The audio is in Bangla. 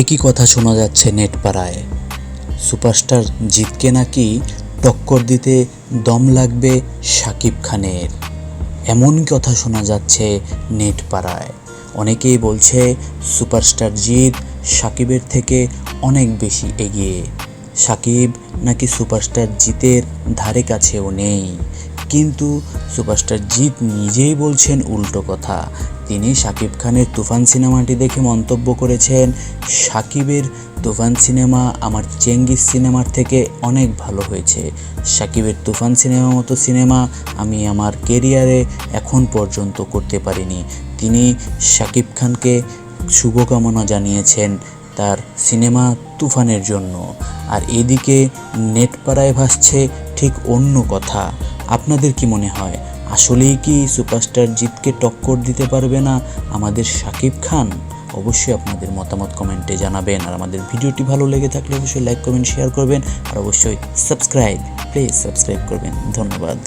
একই কথা শোনা যাচ্ছে নেটপাড়ায়, সুপারস্টার জিতকে নাকি টক্কর দিতে দম লাগবে শাকিব খানের। এমন কথা শোনা যাচ্ছে নেটপাড়ায়। অনেকেই বলছে সুপারস্টার জিত শাকিবের থেকে অনেক বেশি এগিয়ে। শাকিব নাকি সুপারস্টার জিতের ধারে কাছেও নেই। কিন্তু সুপারস্টার জিত নিজেই বলছেন উল্টো কথা। তিনি শাকিব খানের তুফান সিনেমাটি দেখে মন্তব্য করেছেন, শাকিবের তুফান সিনেমা আমার চেঙ্গিস সিনেমার থেকে অনেক ভালো হয়েছে। শাকিবের তুফান সিনেমার মতো সিনেমা আমি আমার কেরিয়ারে এখন পর্যন্ত করতে পারিনি। তিনি শাকিব খানকে শুভকামনা জানিয়েছেন তার সিনেমা তুফানের জন্য। আর এদিকে নেটপাড়ায় ভাসছে ঠিক অন্য কথা। আপনাদের কি মনে হয়, আসলেই কি সুপারস্টার জিতকে টক্কর দিতে পারবে না আমাদের শাকিব খান? অবশ্যই আপনাদের মতামত কমেন্টে জানাবেন। আর আমাদের ভিডিওটি ভালো লেগে থাকলে অবশ্যই লাইক কমেন্ট শেয়ার করবেন। আর অবশ্যই প্লিজ সাবস্ক্রাইব করবেন। ধন্যবাদ।